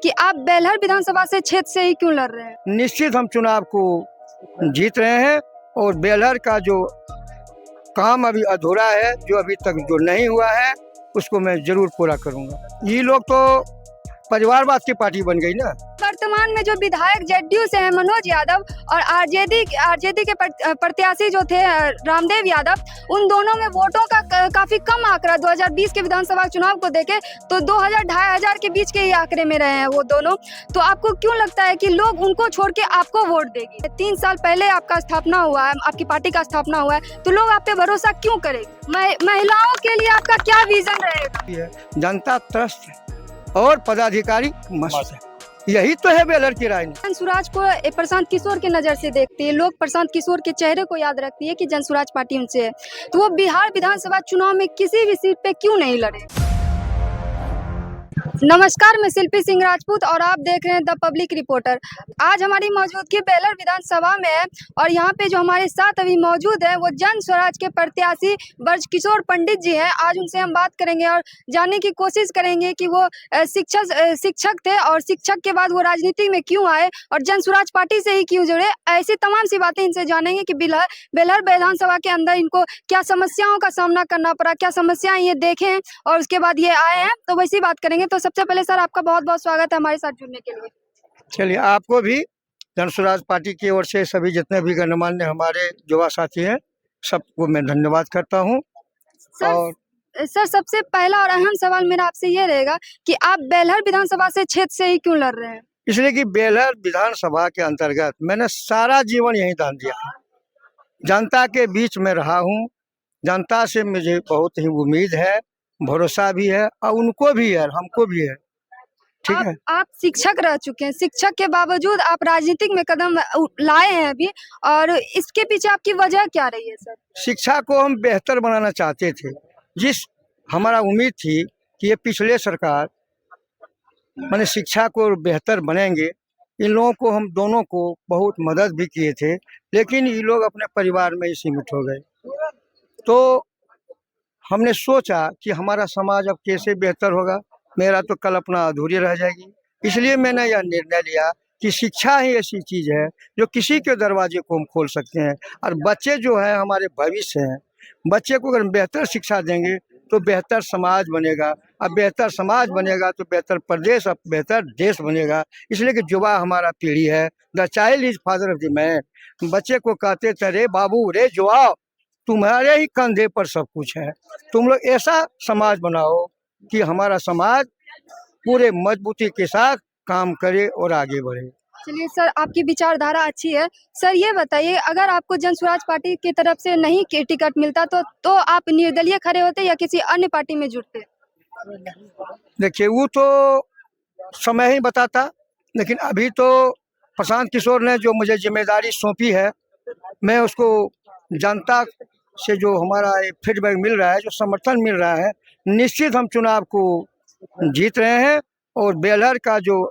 कि आप बेलहर विधानसभा से क्षेत्र से ही क्यों लड़ रहे हैं? निश्चित हम चुनाव को जीत रहे हैं और बेलहर का जो काम अभी अधूरा है, जो अभी तक जो नहीं हुआ है, उसको मैं जरूर पूरा करूंगा। ये लोग तो परिवारवाद की पार्टी बन गई ना। वर्तमान में जो विधायक जेडीयू से हैं मनोज यादव और आरजेडी के प्रत्याशी जो थे रामदेव यादव, उन दोनों में वोटों का काफी कम आंकड़ा 2020 के विधानसभा चुनाव को देखे तो 2000-2500 के बीच के ही आंकड़े में रहे हैं वो दोनों। तो आपको क्यों लगता है कि लोग उनको छोड़ के आपको वोट देंगे? 3 साल पहले आपका स्थापना हुआ है, आपकी पार्टी का स्थापना हुआ है, तो लोग आप पे भरोसा क्यों करेंगे? महिलाओं के लिए आपका क्या विजन रहेगा? जनता त्रस्त है और पदाधिकारी मस्त है, यही तो है बेलहर की राजनीति। जनसुराज को प्रशांत किशोर के नजर से देखते हैं लोग, प्रशांत किशोर के चेहरे को याद रखती है कि जनसुराज पार्टी उनसे है, तो वो बिहार विधानसभा चुनाव में किसी भी सीट पे क्यों नहीं लड़े? नमस्कार, मैं शिल्पी सिंह राजपूत और आप देख रहे हैं द पब्लिक रिपोर्टर। आज हमारी मौजूदगी बेलहर विधानसभा में है और यहाँ पे जो हमारे साथ अभी मौजूद है वो जन स्वराज के प्रत्याशी ब्रजकिशोर पंडित जी हैं। आज उनसे हम बात करेंगे और जानने की कोशिश करेंगे कि वो शिक्षक थे और शिक्षक के बाद वो राजनीति में क्यों आए और जन स्वराज पार्टी से ही क्यों जुड़े। ऐसी तमाम सी बातें इनसे जानेंगे कि बेलहर विधानसभा के अंदर इनको क्या समस्याओं का सामना करना पड़ा, क्या समस्याएं ये देखें और उसके बाद ये आए हैं, तो वैसी बात करेंगे। तो सबसे पहले सर आपका बहुत बहुत स्वागत है हमारे साथ जुड़ने के लिए। चलिए, आपको भी जनसुराज पार्टी की ओर से सभी जितने भी गणमान्य हमारे युवा साथी हैं, सबको मैं धन्यवाद करता हूं। सर सबसे पहला और अहम सवाल मेरा आपसे ये रहेगा कि आप बेलहर विधानसभा से क्षेत्र से ही क्यों लड़ रहे हैं? इसलिए कि बेलहर विधानसभा के अंतर्गत मैंने सारा जीवन यही दान दिया है, जनता के बीच में रहा हूं, जनता से मुझे बहुत ही उम्मीद है, भरोसा भी है और उनको भी है, हमको भी है। ठीक है। आप शिक्षक रह चुके हैं, शिक्षक के बावजूद आप राजनीतिक में कदम लाए हैं अभी, और इसके पीछे आपकी वजह क्या रही है सर? शिक्षा को हम बेहतर बनाना चाहते थे, जिस हमारा उम्मीद थी कि ये पिछले सरकार मैंने शिक्षा को बेहतर बनेंगे, इन लोगों को हम दोनों को बहुत मदद भी किए थे, लेकिन ये लोग अपने परिवार में ही सीमित हो गए। तो हमने सोचा कि हमारा समाज अब कैसे बेहतर होगा, मेरा तो कल्पना अधूरी रह जाएगी। इसलिए मैंने यह निर्णय लिया कि शिक्षा ही ऐसी चीज़ है जो किसी के दरवाजे को हम खोल सकते हैं, और बच्चे जो हैं हमारे भविष्य हैं। बच्चे को अगर हम बेहतर शिक्षा देंगे तो बेहतर समाज बनेगा, अब बेहतर समाज बनेगा तो बेहतर प्रदेश, अब बेहतर देश बनेगा। इसलिए कि युवा हमारा पीढ़ी है, the child is father of the man. बच्चे को कहते थे, रे बाबू रे जुआ, तुम्हारे ही कंधे पर सब कुछ है, तुम लोग ऐसा समाज बनाओ कि हमारा समाज पूरे मजबूती के साथ काम करे और आगे बढ़े। चलिए सर, आपकी विचारधारा अच्छी है। सर ये बताइए, अगर आपको जन स्वराज पार्टी की तरफ से नहीं टिकट मिलता तो आप निर्दलीय खड़े होते या किसी अन्य पार्टी में जुड़ते? देखिए, वो तो समय ही बताता, लेकिन अभी तो प्रशांत किशोर ने जो मुझे जिम्मेदारी सौंपी है, मैं उसको जनता से जो हमारा फीडबैक मिल रहा है, जो समर्थन मिल रहा है, निश्चित हम चुनाव को जीत रहे हैं और बेलहर का जो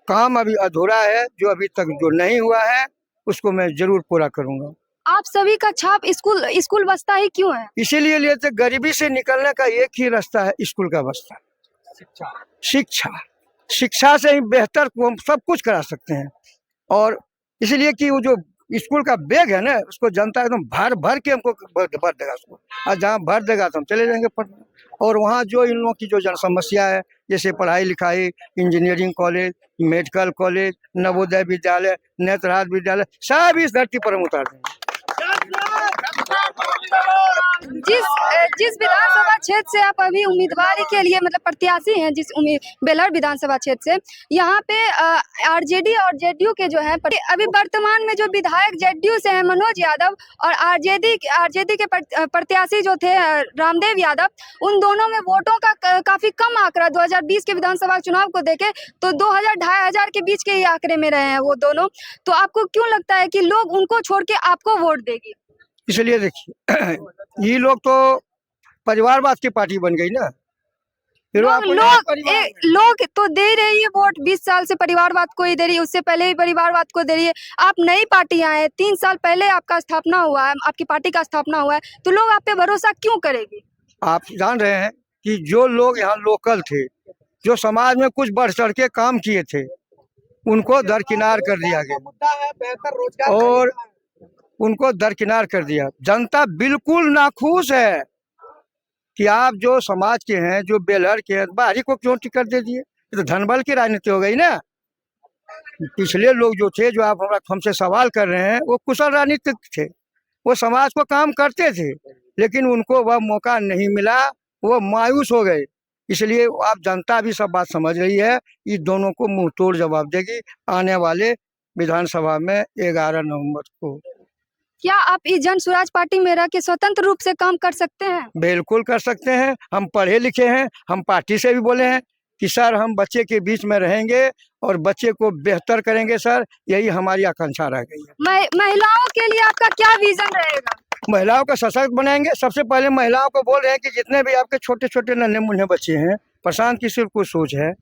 काम अभी अधूरा है, जो अभी तक जो नहीं हुआ है, उसको मैं जरूर पूरा करूंगा। आप सभी का छाप स्कूल बस्ता ही क्यों है? इसीलिए लिए तो गरीबी से निकलने का एक ही रास्ता है, स्कूल का बस्ता। शिक्षा से ही बेहतर को हम सब कुछ करा सकते हैं, और इसलिए कि वो जो स्कूल का बैग है ना, उसको जनता एकदम भर के हमको भर देगा उसको, और जहाँ भर देगा तो हम चले जाएंगे पढ़ने। और वहाँ जो इन लोगों की जो जन समस्या है, जैसे पढ़ाई लिखाई, engineering college, medical college, Navodaya Vidyalaya, Netarhat विद्यालय, सब इस धरती पर हम उतार देंगे। जिस विधानसभा क्षेत्र से आप अभी उम्मीदवारी के लिए मतलब प्रत्याशी हैं, बेलहर विधानसभा क्षेत्र से, यहाँ पे आरजेडी और जेडीयू के जो है अभी वर्तमान में जो विधायक जेडीयू से हैं मनोज यादव और आरजेडी के प्रत्याशी जो थे रामदेव यादव, उन दोनों में वोटों का काफी कम आंकड़ा 2020 के विधानसभा चुनाव को देखे तो 2000-2500 के बीच के ही आंकड़े में रहे हैं वो दोनों। तो आपको क्यों लगता है कि लोग उनको छोड़ के आपको वोट देंगे? इसलिए देखिए, ये लोग तो परिवारवाद की पार्टी बन गई ना। लोग तो दे रही है वोट, 20 साल से परिवारवाद को ही दे रही है, उससे पहले ही परिवारवाद को दे रही है। आप नई पार्टी आए हैं, 3 साल पहले आपका स्थापना हुआ है, आपकी पार्टी का स्थापना हुआ है, तो लोग आप पे भरोसा क्यों करेंगे? आप जान रहे हैं कि जो लोग यहाँ लोकल थे, जो समाज में कुछ बढ़ चढ़ के काम किए थे उनको दरकिनार कर दिया गया मुद्दा है बेहतर रोजगार और उनको दरकिनार कर दिया। जनता बिल्कुल नाखुश है कि आप जो समाज के हैं, जो बेलहर के हैं, बाहरी को क्यों टिकट दे दिए। ये तो धनबल की राजनीति हो गई ना। पिछले लोग जो थे, जो आप हमसे सवाल कर रहे हैं, वो कुशल राजनीतिक थे, वो समाज को काम करते थे, लेकिन उनको वह मौका नहीं मिला, वो मायूस हो गए। इसलिए आप जनता भी सब बात समझ रही है, इस दोनों को मुंह तोड़ जवाब देगी आने वाले विधानसभा में 11 नवंबर को। क्या आप इस जन स्वराज पार्टी में रह के स्वतंत्र रूप से काम कर सकते हैं? बिल्कुल कर सकते हैं। हम पढ़े लिखे हैं, हम पार्टी से भी बोले हैं कि सर हम बच्चे के बीच में रहेंगे और बच्चे को बेहतर करेंगे सर, यही हमारी आकांक्षा रह गई है। महिलाओं के लिए आपका क्या विजन रहेगा? महिलाओं का सशक्त बनाएंगे। सबसे पहले महिलाओं को बोल रहे हैं कि जितने भी आपके छोटे छोटे नन्हे मुन्ने बच्चे हैं, प्रशांत किशोर को सोच है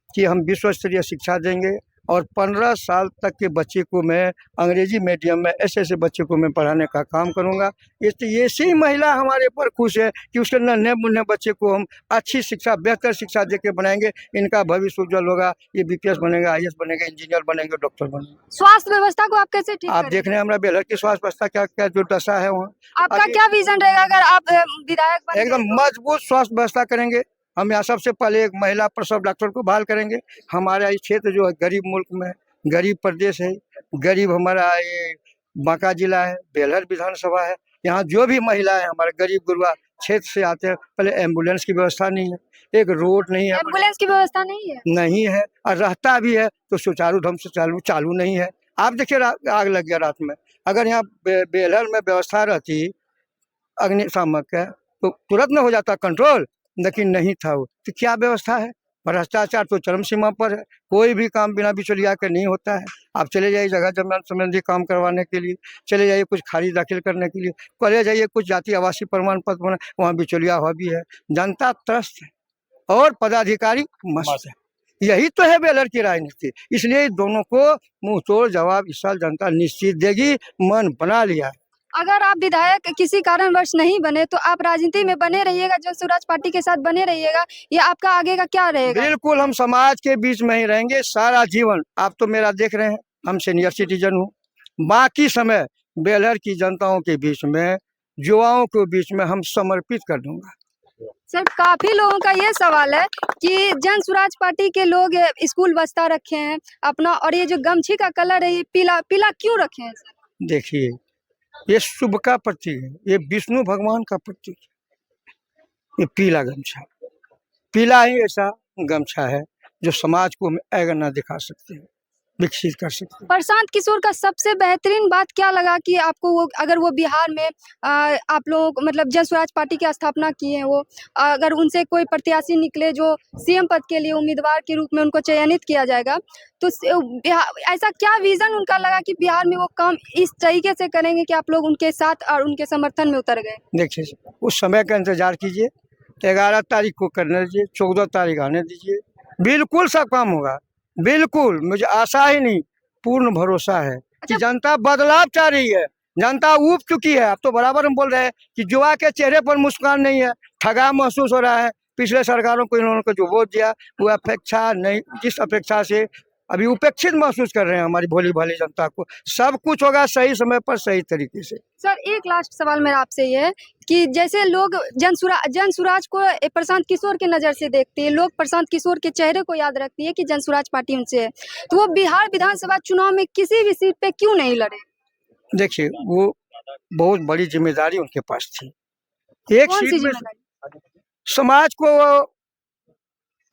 कि हम विश्व स्तरीय शिक्षा देंगे और 15 साल तक के बच्चे को मैं अंग्रेजी मीडियम में ऐसे बच्चे को मैं पढ़ाने का काम करूंगा। ऐसी महिला हमारे ऊपर खुश है कि उसके नन्हे मुन्ने बच्चे को हम अच्छी शिक्षा, बेहतर शिक्षा दे के बनाएंगे। इनका भविष्य उज्जवल होगा, ये BPS बनेगा, IAS बनेगा, इंजीनियर बनेंगे, डॉक्टर बनेंगे। स्वास्थ्य व्यवस्था को आप कैसे ठीक आप करेंगे? देख रहे हैं हमारा बेलहर की स्वास्थ्य व्यवस्था क्या क्या जो दशा है वहाँ। आपका क्या विजन रहेगा अगर आप विधायक बन गए एकदम तो? मजबूत स्वास्थ्य व्यवस्था करेंगे। हम यहाँ सबसे पहले एक महिला प्रसव डॉक्टर को बहाल करेंगे। हमारा ये क्षेत्र जो है गरीब मुल्क में, गरीब प्रदेश है, गरीब हमारा ये बांका जिला है, बेलहर विधानसभा है। यहाँ जो भी महिला है हमारे गरीब गुरबा क्षेत्र से आते हैं, पहले एम्बुलेंस की व्यवस्था नहीं है, एक रोड नहीं है, एम्बुलेंस की व्यवस्था नहीं है। और रहता भी है तो सुचारू ढंग से चालू नहीं है। आप देखिए आग लग गया रात में, अगर यहाँ बेलहर में व्यवस्था रहती अग्निशामक है तो तुरंत में हो जाता कंट्रोल, लेकिन नहीं था वो। तो क्या व्यवस्था है? भ्रष्टाचार तो चरम सीमा पर है। कोई भी काम बिना बिचौलिया के नहीं होता है। आप चले जाइए जगह जमीन संबंधी काम करवाने के लिए, चले जाइए कुछ खारिज दाखिल करने के लिए, चले जाइए कुछ जाति आवासीय प्रमाण पत्र बना, वहाँ बिचौलिया भी है। जनता त्रस्त है और पदाधिकारी मस्त है। यही तो है बेलहर की राजनीति। इसलिए दोनों को मुंह तोड़ जवाब इस साल जनता निश्चित देगी, मन बना लिया है। अगर आप विधायक किसी कारणवश नहीं बने तो आप राजनीति में बने रहिएगा, जन स्वराज पार्टी के साथ बने रहिएगा, या आपका आगे का क्या रहेगा? बिल्कुल हम समाज के बीच में ही रहेंगे सारा जीवन। आप तो मेरा देख रहे हैं, हम सीनियर सिटीजन हूँ। बाकी समय बेलहर की जनताओं के बीच में, युवाओं के बीच में हम समर्पित कर दूंगा। सर, काफी लोगों का ये सवाल है कि जन स्वराज पार्टी के लोग स्कूल बस्ता रखे हैं अपना, और ये जो गमछी का कलर है ये पीला पीला क्यों रखे हैं सर? देखिए, ये शुभ का प्रतीक है, ये विष्णु भगवान का प्रतीक है। ये पीला गमछा, पीला ही ऐसा गमछा है जो समाज को ऐगना दिखा सकते हैं, विकसित कर सकते हैं। प्रशांत किशोर का सबसे बेहतरीन बात क्या लगा कि आपको वो, अगर वो बिहार में आप लोग मतलब जन स्वराज पार्टी की स्थापना किए हैं, वो अगर उनसे कोई प्रत्याशी निकले जो CM पद के लिए उम्मीदवार के रूप में उनको चयनित किया जाएगा, तो ऐसा क्या विजन उनका लगा कि बिहार में वो काम इस तरीके से करेंगे कि आप लोग उनके साथ और उनके समर्थन में उतर गए? देखिए, उस समय का इंतजार कीजिए, 11 तारीख को करने दीजिए, 14 तारीख आने दीजिए, बिल्कुल सब काम होगा। बिल्कुल, मुझे आशा ही नहीं, पूर्ण भरोसा है कि जनता बदलाव चाह रही है। जनता ऊब चुकी है। अब तो बराबर हम बोल रहे हैं कि युवा के चेहरे पर मुस्कान नहीं है, ठगा महसूस हो रहा है। पिछले सरकारों को इन्होंने जो वोट दिया वो अपेक्षा नहीं, जिस अपेक्षा से अभी उपेक्षित महसूस कर रहे हैं हमारी भोली भाली जनता को। सब कुछ होगा सही समय पर, सही तरीके से। सर, एक लास्ट सवाल मेरा आपसे ये है कि जैसे लोग जन स्वराज को प्रशांत किशोर के नज़र से देखते हैं, लोग प्रशांत किशोर के चेहरे को याद रखती है कि जन स्वराज पार्टी उनसे है, तो वो बिहार विधानसभा चुनाव में किसी भी सीट पे क्यों नहीं लड़े? देखिए, वो बहुत बड़ी जिम्मेदारी उनके पास थी। एक कौन सी सीट में जिम्मेदारी? समाज को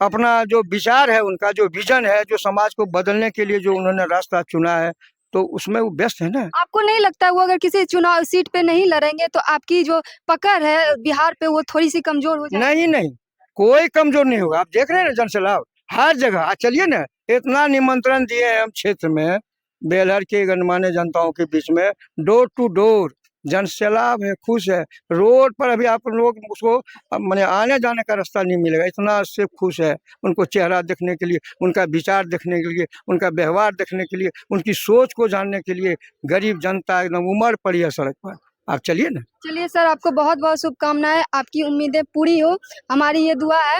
अपना जो विचार है, उनका जो विजन है, जो समाज को बदलने के लिए जो उन्होंने रास्ता चुना है, तो उसमें वो व्यस्त है ना। आपको नहीं लगता वो अगर किसी चुनाव सीट पे नहीं लड़ेंगे तो आपकी जो पकड़ है बिहार पे वो थोड़ी सी कमजोर हो जाएगी? नहीं, कोई कमजोर नहीं होगा। आप देख रहे हैं ना जन सैलाब हर जगह। आज चलिए ना, इतना निमंत्रण दिए हैं हम क्षेत्र में, बेलहर के गणमान्य जनताओं के बीच में, डोर टू डोर जन सैलाब है, खुश है। रोड पर अभी आप लोग उसको मैंने आने जाने का रास्ता नहीं मिलेगा, इतना से खुश है। उनको चेहरा देखने के लिए, उनका विचार देखने के लिए, उनका व्यवहार देखने के लिए, उनकी सोच को जानने के लिए गरीब जनता एकदम उमड़ पड़ी है सड़क पर। आप चलिए ना। चलिए सर, आपको बहुत बहुत शुभकामनाएं, आपकी उम्मीदें पूरी हो, हमारी ये दुआ है।